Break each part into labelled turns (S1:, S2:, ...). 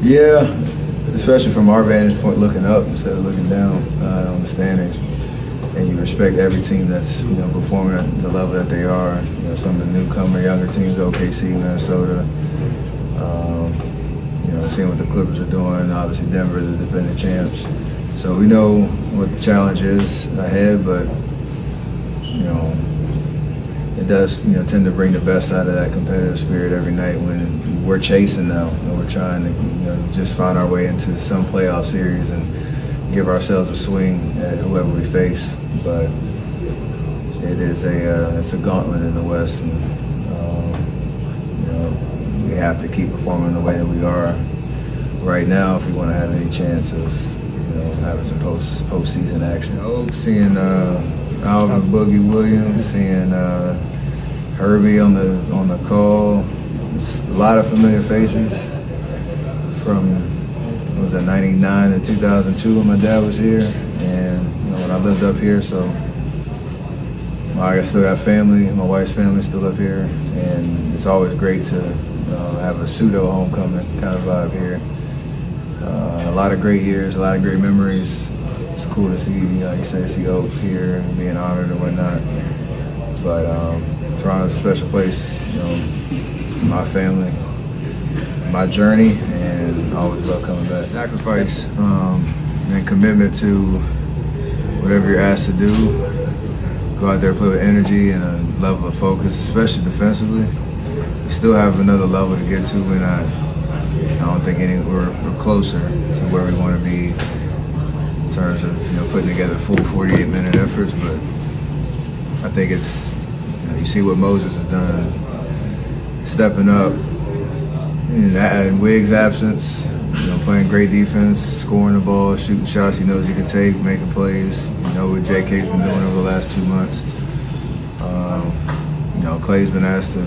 S1: Yeah, especially from our vantage point, looking up instead of looking down on the standings. And you respect every team that's performing at the level that they are. Some of the newcomer, younger teams, OKC, Minnesota. Seeing what the Clippers are doing. Obviously, Denver, the defending champs. So we know what the challenge is ahead, but it does tend to bring the best out of that competitive spirit every night when we're chasing now and we're trying to just find our way into some playoff series and give ourselves a swing at whoever we face. But it's a gauntlet in the West, and we have to keep performing the way that we are right now if we want to have any chance of having some postseason action. Seeing Alvin Boogie Williams, seeing Herbie on the call. It's a lot of familiar faces from 99 to 2002 when my dad was here, and when I lived up here. So I still got family. My wife's family still up here, and it's always great to have a pseudo homecoming kind of vibe here. A lot of great years, a lot of great memories. It's cool to see, see Oak here and being honored and whatnot. But Toronto's a special place, my family, my journey, and I always love coming back. Sacrifice and commitment to whatever you're asked to do. Go out there, play with energy and a level of focus, especially defensively. We still have another level to get to. I don't think we're closer to where we want to be in terms of putting together full 48-minute efforts, but I think it's you see what Moses has done, stepping up in Wiggs' absence, playing great defense, scoring the ball, shooting shots he knows he can take, making plays. What JK's been doing over the last 2 months. Clay's been asked to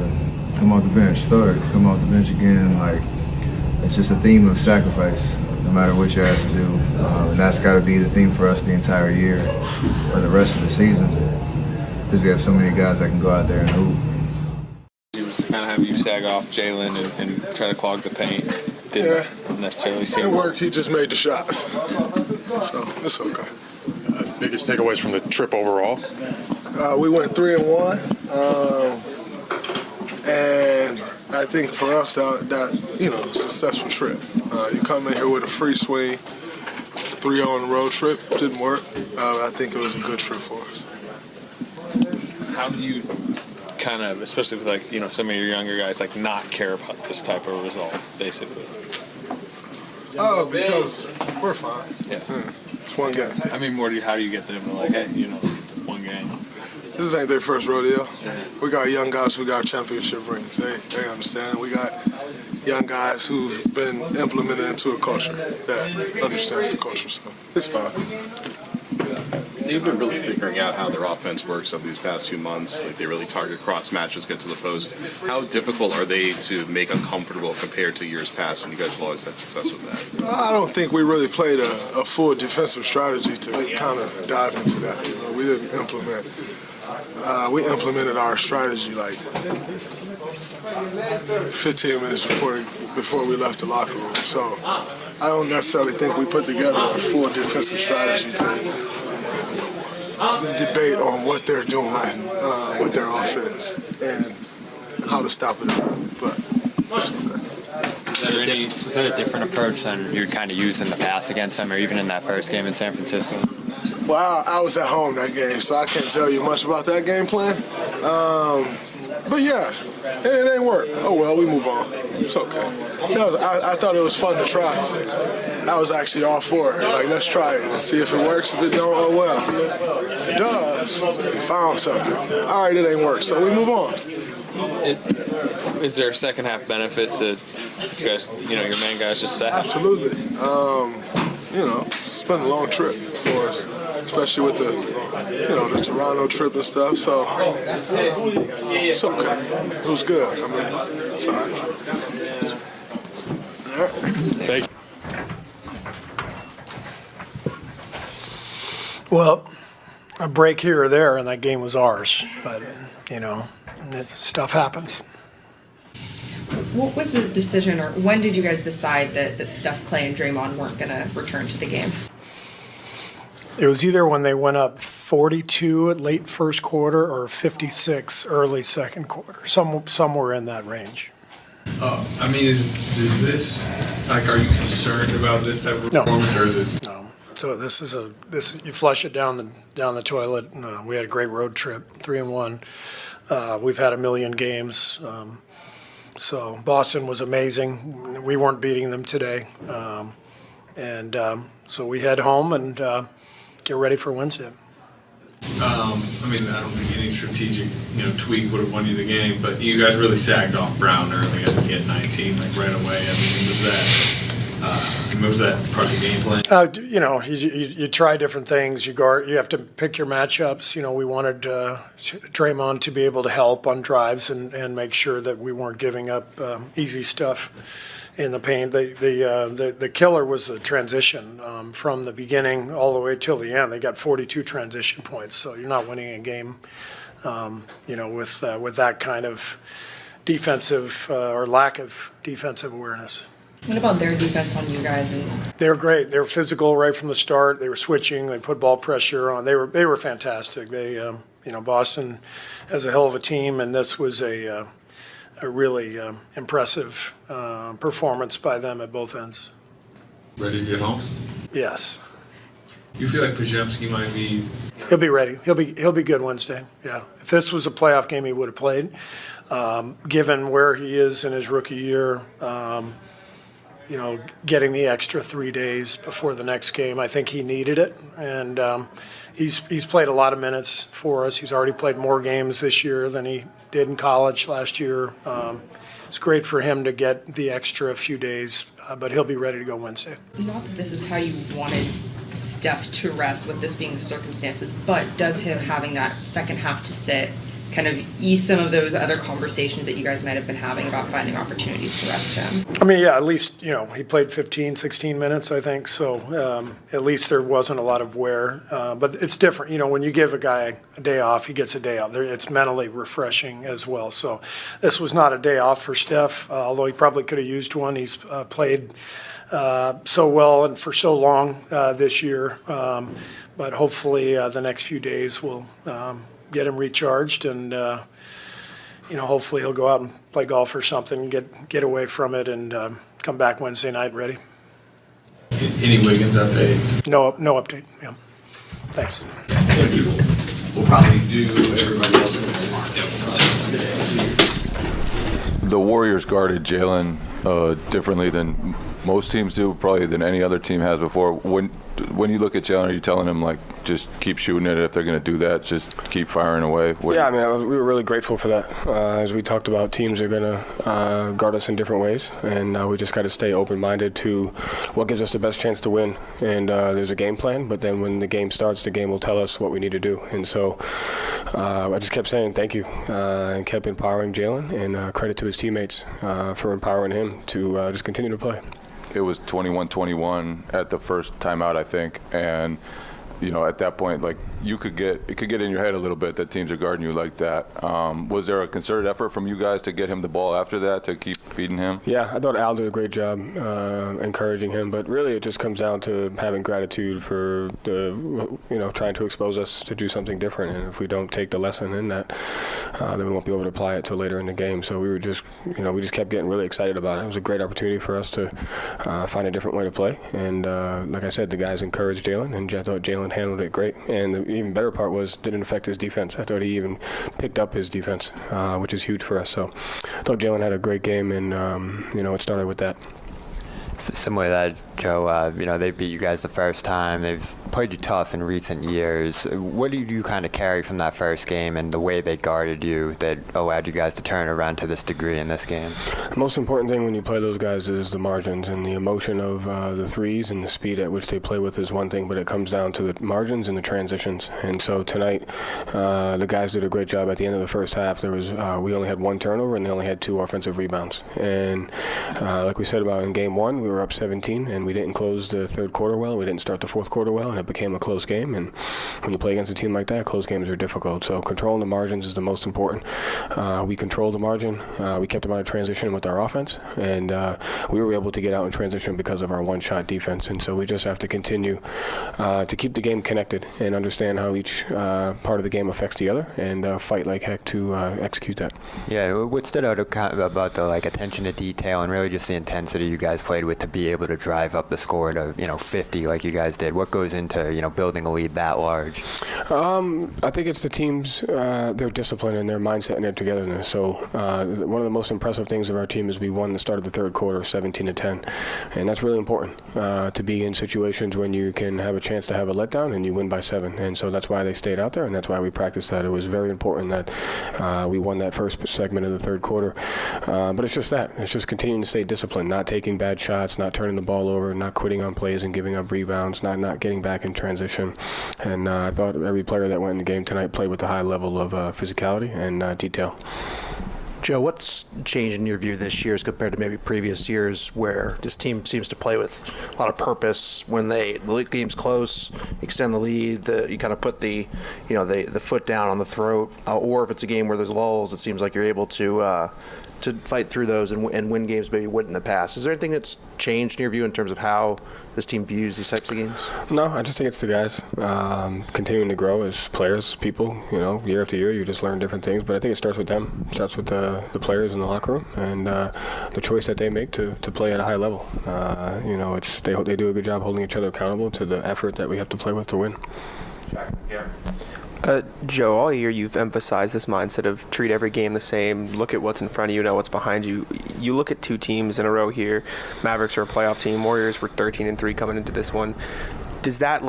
S1: come off the bench, come off the bench again. It's just a theme of sacrifice, no matter what you're asked to do. And that's got to be the theme for us the entire year or the rest of the season, because we have so many guys that can go out there and hoop.
S2: It was to kind of have you sag off Jaylen and try to clog the paint. Didn't necessarily seem
S3: it worked. He just made the shots, so it's okay.
S4: Biggest takeaways from the trip overall?
S3: We went 3-1, and I think for us that successful trip. You come in here with a free swing, 3-0 on the road trip, didn't work. I think it was a good trip for us.
S2: How do you kind of, especially with some of your younger guys, not care about this type of result, basically?
S3: Oh, because we're fine.
S2: Yeah.
S3: It's one game.
S2: I mean, how do you get them to hey, one game?
S3: This ain't their first rodeo.
S2: Yeah.
S3: We got young guys who got championship rings. They understand. We got young guys who've been implemented into a culture that understands the culture. So it's fine.
S5: They've been really figuring out how their offense works over these past 2 months. They really target cross matches, get to the post. How difficult are they to make uncomfortable compared to years past when you guys have always had success with that?
S3: I don't think we really played a full defensive strategy to kind of dive into that. We didn't implement. We implemented our strategy 15 minutes before we left the locker room. So I don't necessarily think we put together a full defensive strategy to debate on what they're doing with their offense and how to stop it. But it's okay.
S6: Was that a different approach than you'd kind of used in the past against them, or even in that first game in San Francisco?
S3: Well, I was at home that game, so I can't tell you much about that game plan. But yeah, it ain't work. Oh well, we move on. It's okay. I thought it was fun to try. I was actually all for it. Let's try it and see if it works. If it don't, oh well. If it does, we found something. All right, it ain't work, so we move on.
S2: Is there a second half benefit to you guys? Your main guys just sat.
S3: Absolutely. It's been a long trip for us, especially with the Toronto trip and stuff. So it's okay. It was good. It's all right. All right.
S4: Thank you.
S7: Well, a break here or there, and that game was ours. But, stuff happens.
S8: What was the decision, or when did you guys decide that Steph, Clay, and Draymond weren't going to return to the game?
S7: It was either when they went up 42 at late first quarter or 56 early second quarter, somewhere in that range.
S2: I mean, does this, like, are you concerned about this type of
S7: No.
S2: performance, or is it?
S7: No. So this you flush it down the toilet. No, we had a great road trip, 3-1. We've had a million games. So Boston was amazing. We weren't beating them today. So we head home and get ready for Wednesday.
S2: I mean, I don't think any strategic, tweak would have won you the game, but you guys really sagged off Brown early. I think he had 19, like, right away. I mean, was that part of the game plan?
S7: You try different things. You have to pick your matchups. We wanted Draymond to be able to help on drives and make sure that we weren't giving up easy stuff in the paint. The killer was the transition from the beginning all the way till the end. They got 42 transition points, so you're not winning a game, with that kind of defensive or lack of defensive awareness.
S8: What about their defense on you guys?
S7: They were great. They were physical right from the start. They were switching. They put ball pressure on. They were fantastic. They, Boston has a hell of a team, and this was a really impressive performance by them at both ends.
S2: Ready to get home?
S7: Yes.
S2: You feel like Podziemski might be?
S7: He'll be ready. He'll be good Wednesday. Yeah. If this was a playoff game, he would have played. Given where he is in his rookie year. Getting the extra 3 days before the next game, I think he needed it, and he's played a lot of minutes for us. He's already played more games this year than he did in college last year. It's great for him to get the extra few days, but he'll be ready to go Wednesday.
S8: Not that this is how you wanted Steph to rest, with this being the circumstances, but does him having that second half to sit kind of ease some of those other conversations that you guys might have been having about finding opportunities to rest him?
S7: I mean, yeah, at least, he played 15, 16 minutes, I think. So at least there wasn't a lot of wear. But it's different. When you give a guy a day off, he gets a day off. It's mentally refreshing as well. So this was not a day off for Steph, although he probably could have used one. He's played so well and for so long this year. But hopefully the next few days will get him recharged, and hopefully he'll go out and play golf or something, get away from it, and come back Wednesday night ready.
S2: Any Wiggins update?
S7: No update. Yeah. Thanks.
S2: We'll probably do everybody else.
S9: The Warriors guarded Jaylen differently than most teams do, probably than any other team has before. When you look at Jaylen, are you telling him, like, just keep shooting it? If they're going to do that, just keep firing away?
S10: Yeah, I mean, we were really grateful for that. As we talked about, teams are going to guard us in different ways, and we just got to stay open-minded to what gives us the best chance to win. And there's a game plan, but then when the game starts, the game will tell us what we need to do. And so I just kept saying thank you and kept empowering Jaylen, and credit to his teammates for empowering him to just continue to play.
S9: It was 21-21 at the first timeout, I think, and at that point, like, it could get in your head a little bit that teams are guarding you like that. Was there a concerted effort from you guys to get him the ball after that, to keep feeding him?
S10: Yeah, I thought Al did a great job encouraging him, but really it just comes down to having gratitude for trying to expose us to do something different. And if we don't take the lesson in that, then we won't be able to apply it till later in the game. So we just kept getting really excited about it. It was a great opportunity for us to find a different way to play. And like I said, the guys encouraged Jaylen, and I thought Jaylen handled it great. And the even better part was didn't affect his defense. I thought he even picked up his defense, which is huge for us. So I thought Jaylen had a great game, and it started with that.
S6: Similar to that, Joe, they beat you guys the first time. They've played you tough in recent years. What do you kind of carry from that first game and the way they guarded you that allowed you guys to turn around to this degree in this game?
S10: The most important thing when you play those guys is the margins, and the emotion of the threes and the speed at which they play with is one thing, but it comes down to the margins and the transitions. And so tonight, the guys did a great job. At the end of the first half, we only had one turnover, and they only had 2 offensive rebounds. And like we said about in game 1, we were up 17, and we didn't close the third quarter well. We didn't start the fourth quarter well, and it became a close game. And when you play against a team like that, close games are difficult. So controlling the margins is the most important. We controlled the margin. We kept them out of transition with our offense, and we were able to get out in transition because of our one-shot defense. And so we just have to continue to keep the game connected and understand how each part of the game affects the other, and fight like heck to execute that.
S6: Yeah, what stood out about the attention to detail and really just the intensity you guys played with to be able to drive up the score to 50 like you guys did. What goes into building a lead that large?
S10: I think it's the team's their discipline and their mindset and their togetherness. So one of the most impressive things of our team is we won the start of the third quarter 17-10, and that's really important to be in situations when you can have a chance to have a letdown and you win by 7. And so that's why they stayed out there, and that's why we practiced that. It was very important that we won that first segment of the third quarter. But it's just that. It's just continuing to stay disciplined, not taking bad shots, not turning the ball over, not quitting on plays and giving up rebounds, not getting back in transition. And I thought every player that went in the game tonight played with a high level of physicality and detail.
S11: Joe, what's changed in your view this year as compared to maybe previous years where this team seems to play with a lot of purpose when the game's close, extend the lead, you kind of put the foot down on the throat, or if it's a game where there's lulls, it seems like you're able to fight through those and win games maybe you wouldn't in the past. Is there anything that's changed in your view in terms of how this team views these types of games?
S10: No, I just think it's the guys continuing to grow as players, as people. Year after year, you just learn different things. But I think it starts with them. It starts with the players in the locker room and the choice that they make to play at a high level. They do a good job holding each other accountable to the effort that we have to play with to win.
S12: Joe, all year you've emphasized this mindset of treat every game the same, look at what's in front of you, know what's behind you. You look at 2 teams in a row here. Mavericks are a playoff team. Warriors were 13-3 coming into this one. Does that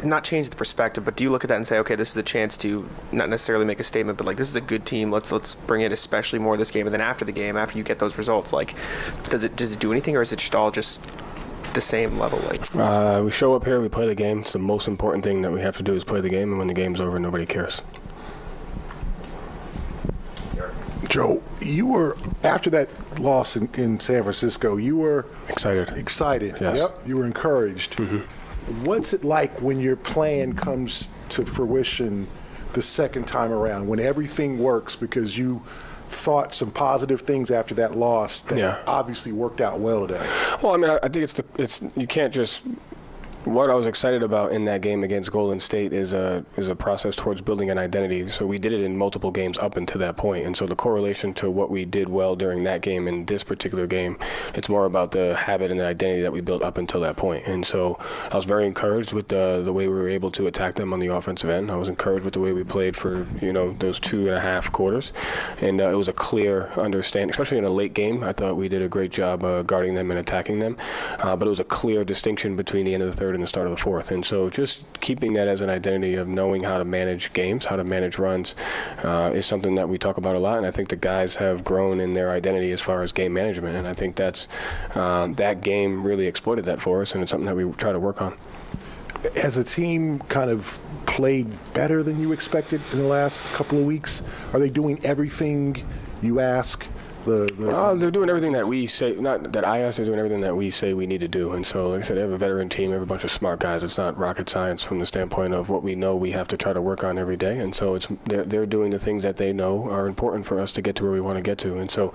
S12: not change the perspective, but do you look at that and say, okay, this is a chance to not necessarily make a statement, but this is a good team. Let's bring it especially more this game, and then after the game, after you get those results, does it do anything, or is it just all just the same level?
S10: We show up here, we play the game. It's the most important thing that we have to do is play the game, and when the game's over, nobody cares.
S13: Joe, you were, after that loss in San Francisco, you were
S10: excited.
S13: Yes. Yep, you were encouraged. Mm-hmm. What's it like when your plan comes to fruition the second time around, when everything works because you thought some positive things after that loss that obviously worked out well today?
S10: Well, I think it's you can't just. What I was excited about in that game against Golden State is a process towards building an identity. So we did it in multiple games up until that point. And so the correlation to what we did well during that game and this particular game, it's more about the habit and the identity that we built up until that point. And so I was very encouraged with the way we were able to attack them on the offensive end. I was encouraged with the way we played for those 2.5 quarters. And it was a clear understanding, especially in a late game. I thought we did a great job guarding them and attacking them. But it was a clear distinction between the end of the third and the start of the fourth. And so just keeping that as an identity of knowing how to manage games, how to manage runs, is something that we talk about a lot. And I think the guys have grown in their identity as far as game management. And I think that's that game really exploited that for us, and it's something that we try to work on.
S13: Has a team kind of played better than you expected in the last couple of weeks? Are they doing everything you ask?
S10: They're doing everything that we say, not that I ask, they're doing everything that we say we need to do. And so, like I said, they have a veteran team, they have a bunch of smart guys. It's not rocket science from the standpoint of what we know we have to try to work on every day. And so they're doing the things that they know are important for us to get to where we want to get to. And so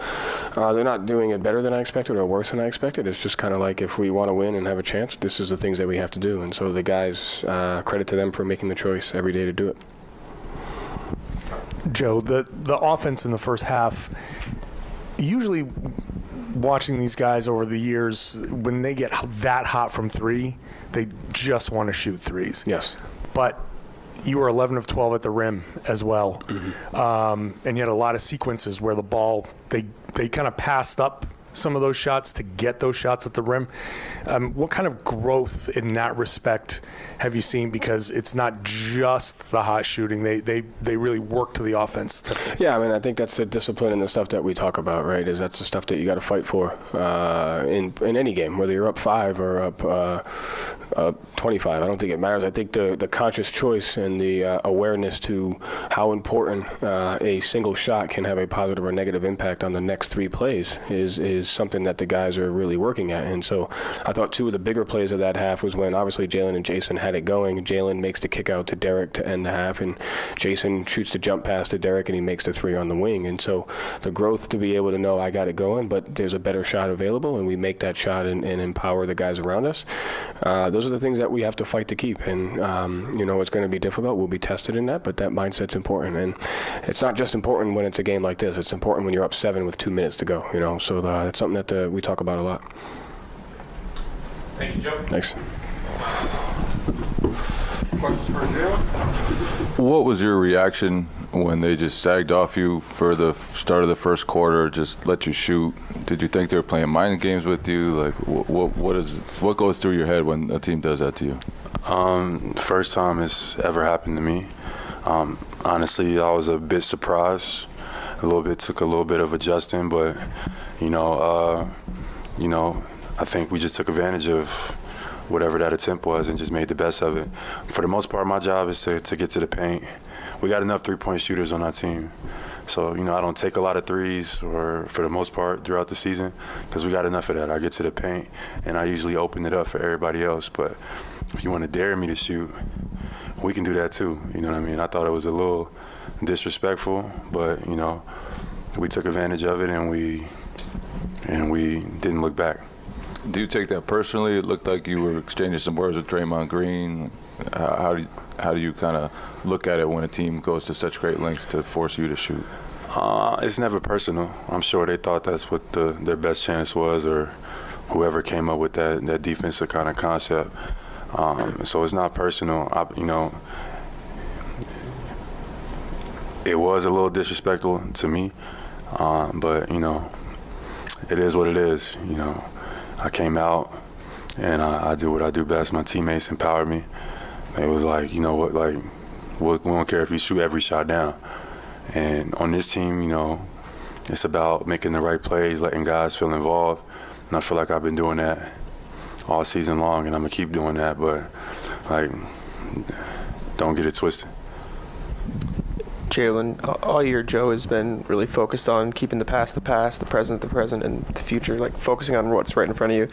S10: they're not doing it better than I expected or worse than I expected. It's just kind of like, if we want to win and have a chance, this is the things that we have to do. And so the guys, credit to them for making the choice every day to do it.
S14: Joe, the offense in the first half, usually watching these guys over the years, when they get that hot from 3, they just want to shoot threes.
S10: Yes.
S14: But you were 11 of 12 at the rim as well. Mm-hmm. And you had a lot of sequences where the ball, they kind of passed up some of those shots to get those shots at the rim. What kind of growth in that respect have you seen? Because it's not just the hot shooting. They really work to the offense.
S10: Yeah, I think that's the discipline and the stuff that we talk about, right? That's the stuff that you got to fight for in any game, whether you're up 5 or up 25. I don't think it matters. I think the conscious choice and the awareness to how important a single shot can have a positive or negative impact on the next 3 plays is something that the guys are really working at. And so I thought 2 of the bigger plays of that half was when obviously Jaylen and Jason had it going. Jaylen makes the kick out to Derek to end the half, and Jason shoots the jump pass to Derek, and he makes the 3 on the wing. And so the growth to be able to know I got it going, but there's a better shot available, and we make that shot and empower the guys around us. Those are the things that we have to fight to keep. And, it's going to be difficult. We'll be tested in that, but that mindset's important. And it's not just important when it's a game like this. It's important when you're up 7 with 2 minutes to go, So it's something that we talk about a lot.
S2: Thank you, Joe.
S10: Thanks.
S2: Questions for Jaylen?
S9: What was your reaction when they just sagged off you for the start of the first quarter, just let you shoot? Did you think they were playing mind games with you? Like, what goes through your head when a team does that to you?
S15: First time it's ever happened to me. Honestly, I was a bit surprised. Took a little bit of adjusting, but I think we just took advantage of whatever that attempt was and just made the best of it. For the most part, my job is to get to the paint. We got enough three-point shooters on our team. So, I don't take a lot of threes or for the most part throughout the season because we got enough of that. I get to the paint, and I usually open it up for everybody else. But if you want to dare me to shoot, we can do that too. You know what I mean? I thought it was a little disrespectful, but, we took advantage of it, and we didn't look back.
S9: Do you take that personally? It looked like you were exchanging some words with Draymond Green. How do you kind of look at it when a team goes to such great lengths to force you to shoot?
S15: It's never personal. I'm sure they thought that's what their best chance was, or whoever came up with that defensive kind of concept. So it's not personal. It was a little disrespectful to me, but it is what it is. I came out and I do what I do best. My teammates empowered me. It was like, we don't care if you shoot every shot down. And on this team, it's about making the right plays, letting guys feel involved. And I feel like I've been doing that all season long, and I'm going to keep doing that. But, don't get it twisted.
S12: Jaylen, all year Joe has been really focused on keeping the past, the present, and the future, focusing on what's right in front of you.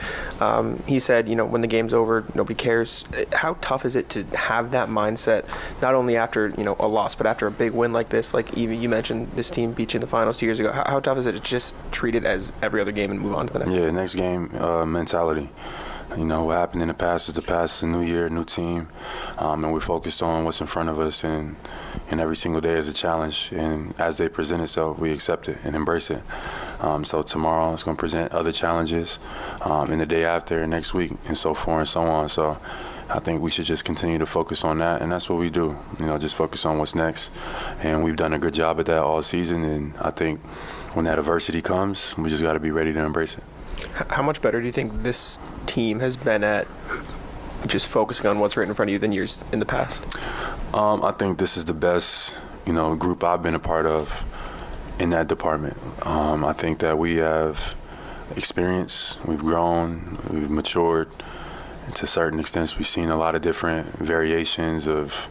S12: He said, when the game's over, nobody cares. How tough is it to have that mindset, not only after, a loss, but after a big win like this? Like even you mentioned this team beat you in the finals 2 years ago. How tough is it to just treat it as every other game and move on to the next?
S15: Yeah, next game mentality. What happened in the past is the past. It's a new year, new team, and we're focused on what's in front of us, and every single day is a challenge. And as they present itself, we accept it and embrace it. So tomorrow it's going to present other challenges, and the day after, and next week, and so forth and so on. So I think we should just continue to focus on that, and that's what we do. Just focus on what's next. And we've done a good job at that all season, and I think when that adversity comes, we just got to be ready to embrace it.
S12: How much better do you think this team has been at just focusing on what's right in front of you than years in the past?
S15: I think this is the best, group I've been a part of in that department. I think that we have experience, we've grown, we've matured. And to certain extents, we've seen a lot of different variations of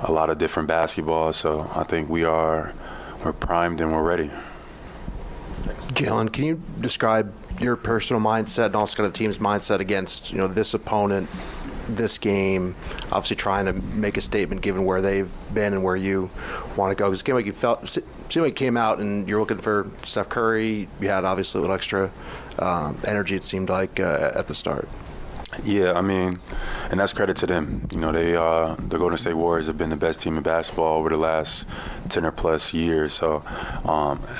S15: a lot of different basketball. So I think we're primed and we're ready.
S11: Jaylen, can you describe your personal mindset and also kind of the team's mindset against this opponent, this game, obviously trying to make a statement given where they've been and where you want to go? Because it seemed like you came out and you're looking for Steph Curry. You had obviously a little extra energy, it seemed like, at the start.
S15: Yeah, and that's credit to them. The Golden State Warriors have been the best team in basketball over the last 10 or plus years. So,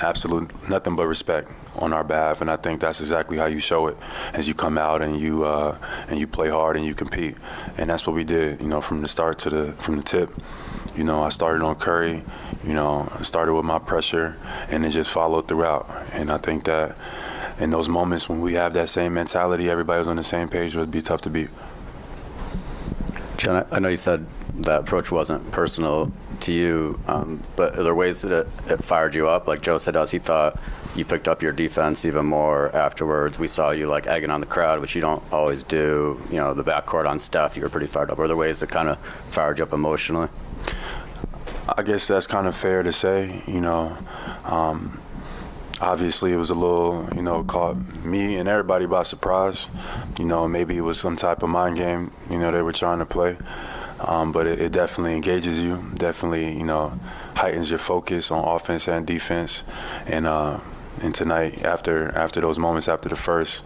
S15: absolute nothing but respect on our behalf, and I think that's exactly how you show it as you come out and you play hard and you compete, and that's what we did. From the start from the tip. I started on Curry. I started with my pressure, and then just followed throughout. And I think that in those moments when we have that same mentality, everybody was on the same page, it would be tough to beat.
S16: John, I know you said that approach wasn't personal to you, but are there ways that it fired you up? Like Joe said to us, he thought you picked up your defense even more afterwards. We saw you like egging on the crowd, which you don't always do. You know, the backcourt on Steph, you were pretty fired up. Are there ways that kind of fired you up emotionally?
S15: I guess that's kind of fair to say, you know. Obviously, it was a little, you know, caught me and everybody by surprise. You know, maybe it was some type of mind game, you know, they were trying to play. But it definitely engages you, definitely, you know, heightens your focus on offense and defense. And tonight, after those moments, after the first,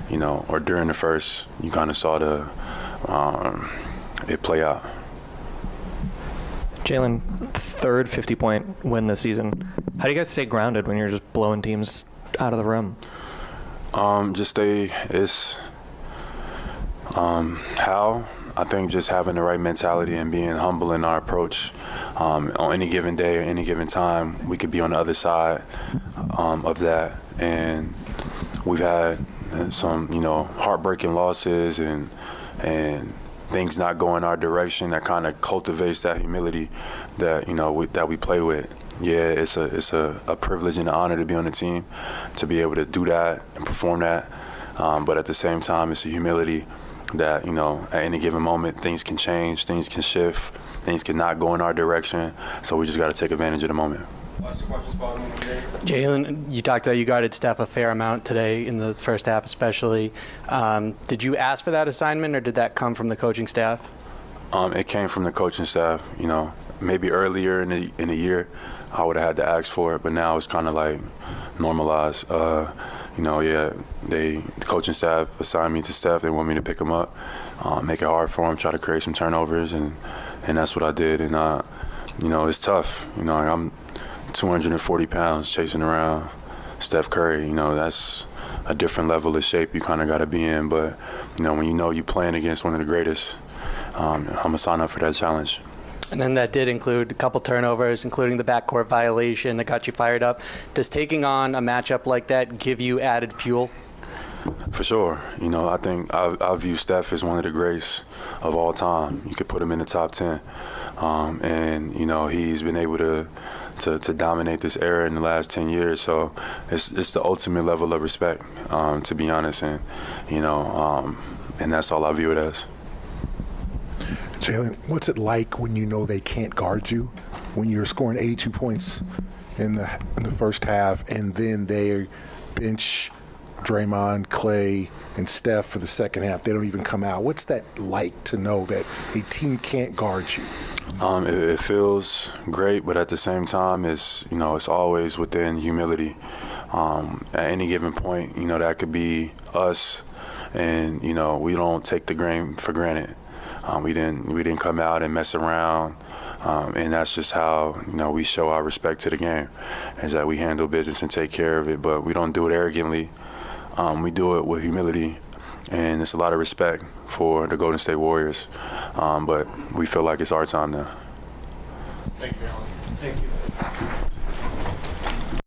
S15: you know, or during the first, you kind of saw it play out.
S17: Jaylen, third 50-point win this season. How do you guys stay grounded when you're just blowing teams out of the rim?
S15: How? I think just having the right mentality and being humble in our approach. On any given day or any given time, we could be on the other side of that. And we've had some, you know, heartbreaking losses and things not going our direction. That kind of cultivates that humility that, you know, that we play with. Yeah, it's a privilege and an honor to be on the team, to be able to do that and perform that. But at the same time, it's a humility that, you know, at any given moment, things can change, things can shift, things can not go in our direction. So we just got to take advantage of the moment.
S11: Jaylen, you talked about you guarded Steph a fair amount today in the first half especially. Did you ask for that assignment, or did that come from the coaching staff?
S15: It came from the coaching staff. You know, maybe earlier in the year, I would have had to ask for it, but now it's kind of like normalized. You know, yeah, the coaching staff assigned me to Steph. They want me to pick him up, make it hard for him, try to create some turnovers, and that's what I did. And you know, it's tough. You know, I'm 240 pounds chasing around Steph Curry. You know, that's a different level of shape you kind of got to be in. But, you know, when you know you're playing against one of the greatest, I'm going to sign up for that challenge.
S11: And then that did include a couple turnovers, including the backcourt violation that got you fired up. Does taking on a matchup like that give you added fuel?
S15: For sure. You know, I think I view Steph as one of the greats of all time. You could put him in the top 10. And, you know, he's been able to dominate this era in the last 10 years. So it's the ultimate level of respect, to be honest. And, you know, and that's all I view it as.
S13: Jaylen, what's it like when you know they can't guard you? When you're scoring 82 points in the first half, and then they bench Draymond, Clay, and Steph for the second half. They don't even come out. What's that like to know that a team can't guard you?
S15: It feels great, but at the same time, it's, you know, it's always within humility. At any given point, you know, that could be us, and, you know, we don't take the game for granted. We didn't come out and mess around, and that's just how, you know, we show our respect to the game, is that we handle business and take care of it. But we don't do it arrogantly. We do it with humility, and it's a lot of respect for the Golden State Warriors. But we feel like it's our time now.
S2: Thank you, Alan.